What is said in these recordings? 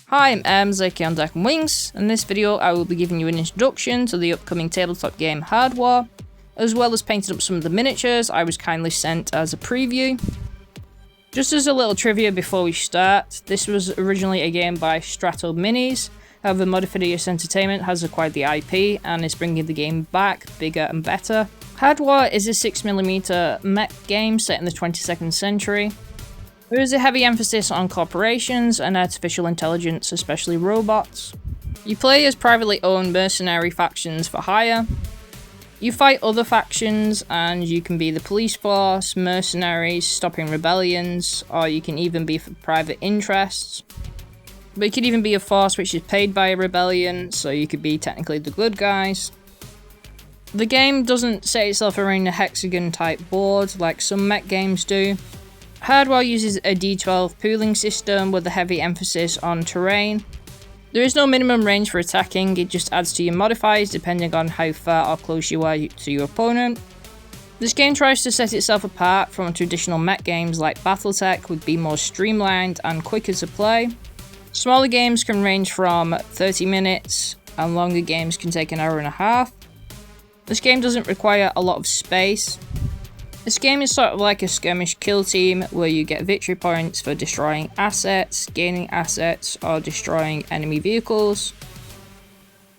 Hi, I'm Zaki on Deck and Wings. In this video I will be giving you an introduction to the upcoming tabletop game Hardwar, as well as painting up some of the miniatures I was kindly sent as a preview. Just as a little trivia before we start, this was originally a game by Strato Minis, however Modifidius Entertainment has acquired the IP and is bringing the game back, bigger and better. Hardwar is a 6mm mech game set in the 22nd century. There is a heavy emphasis on corporations and artificial intelligence, especially robots. You play as privately owned mercenary factions for hire. You fight other factions and you can be the police force, mercenaries, stopping rebellions, or you can even be for private interests. But you could even be a force which is paid by a rebellion, so you could be technically the good guys. The game doesn't set itself around a hexagon type board like some mech games do. Hardwar uses a D12 pooling system with a heavy emphasis on terrain. There is no minimum range for attacking, it just adds to your modifiers depending on how far or close you are to your opponent. This game tries to set itself apart from traditional mech games like Battletech, with being more streamlined and quicker to play. Smaller games can range from 30 minutes and longer games can take an hour and a half. This game doesn't require a lot of space. This game is sort of like a skirmish kill team where you get victory points for destroying assets, gaining assets, or destroying enemy vehicles.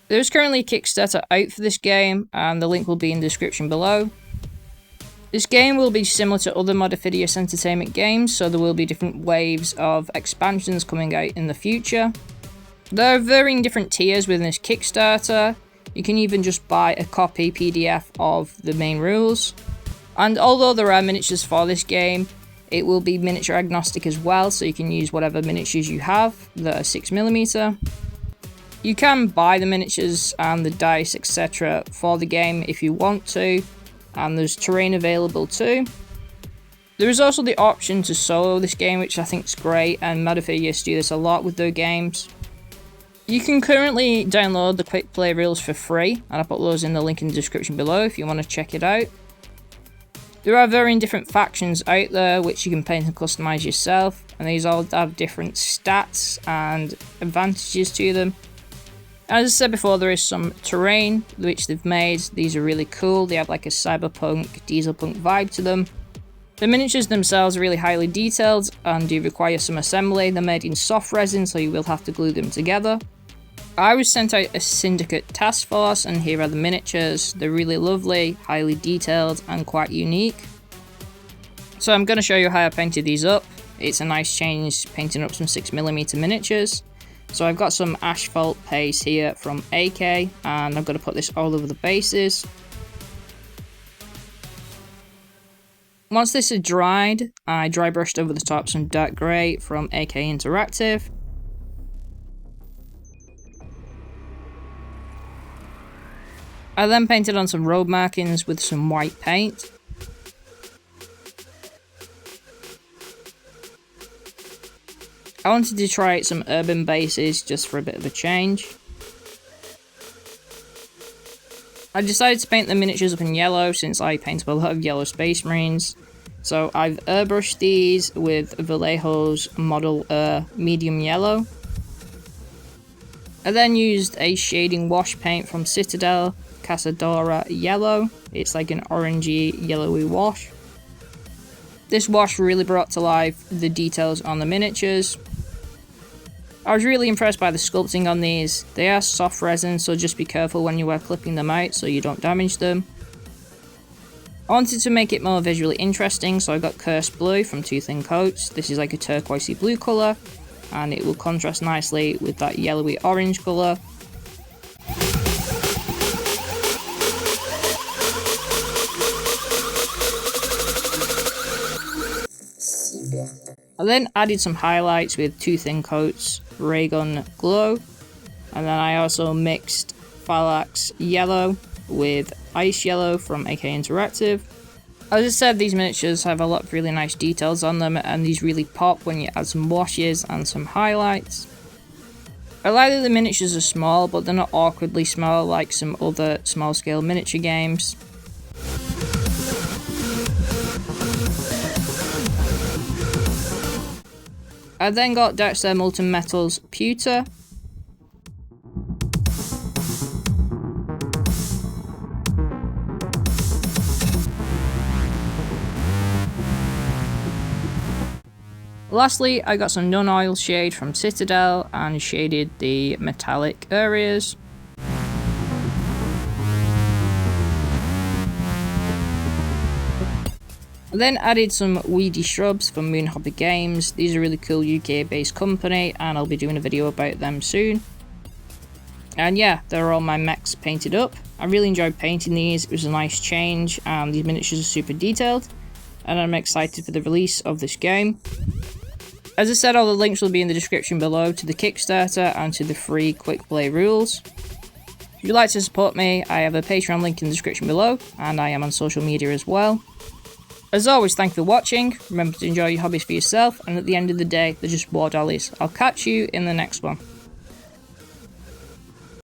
There is currently a Kickstarter out for this game and the link will be in the description below. This game will be similar to other Modifidius Entertainment games, so there will be different waves of expansions coming out in the future. There are varying different tiers within this Kickstarter. You can even just buy a copy PDF of the main rules. And although there are miniatures for this game, it will be miniature agnostic as well, so you can use whatever miniatures you have that are 6mm. You can buy the miniatures and the dice etc. for the game if you want to, and there's terrain available too. There is also the option to solo this game, which I think is great, and Modifidius do this a lot with their games. You can currently download the quick play rules for free, and I put those in the link in the description below if you want to check it out. There are varying different factions out there which you can paint and customize yourself, and these all have different stats and advantages to them. As I said before, there is some terrain which they've made. These are really cool. They have like a cyberpunk, dieselpunk vibe to them. The miniatures themselves are really highly detailed and do require some assembly. They're made in soft resin, so you will have to glue them together. I was sent out a syndicate task force, and here are the miniatures. They're really lovely, highly detailed, and quite unique. So I'm going to show you how I painted these up. It's a nice change painting up some 6mm miniatures. So I've got some asphalt paste here from AK, and I'm going to put this all over the bases. Once this is dried, I dry brushed over the top some dark grey from AK Interactive. I then painted on some road markings with some white paint. I wanted to try out some urban bases just for a bit of a change. I decided to paint the miniatures up in yellow since I paint up a lot of yellow Space Marines. So I've airbrushed these with Vallejo's Model medium yellow. I then used a shading wash paint from Citadel, Casadora Yellow. It's like an orangey yellowy wash. This wash really brought to life the details on the miniatures. I was really impressed by the sculpting on these. They are soft resin, so just be careful when you are clipping them out so you don't damage them. I wanted to make it more visually interesting, so I got Cursed Blue from Two Thin Coats. This is like a turquoisey blue colour, and it will contrast nicely with that yellowy orange colour. I then added some highlights with Two Thin Coats Raygun Glow, and then I also mixed Phalanx Yellow with Ice Yellow from AK Interactive. As I said, these miniatures have a lot of really nice details on them, and these really pop when you add some washes and some highlights. I like that the miniatures are small, but they're not awkwardly small like some other small scale miniature games. I then got Dexter Molten Metals Pewter. Lastly, I got some non-oil shade from Citadel and shaded the metallic areas. I then added some weedy shrubs from Moonhopper Games. These are a really cool UK based company and I'll be doing a video about them soon. And yeah, there are all my mechs painted up. I really enjoyed painting these, it was a nice change and these miniatures are super detailed and I'm excited for the release of this game. As I said, all the links will be in the description below to the Kickstarter and to the free quick play rules. If you'd like to support me, I have a Patreon link in the description below and I am on social media as well. As always, thank you for watching, remember to enjoy your hobbies for yourself, and at the end of the day, they're just war dollies. I'll catch you in the next one.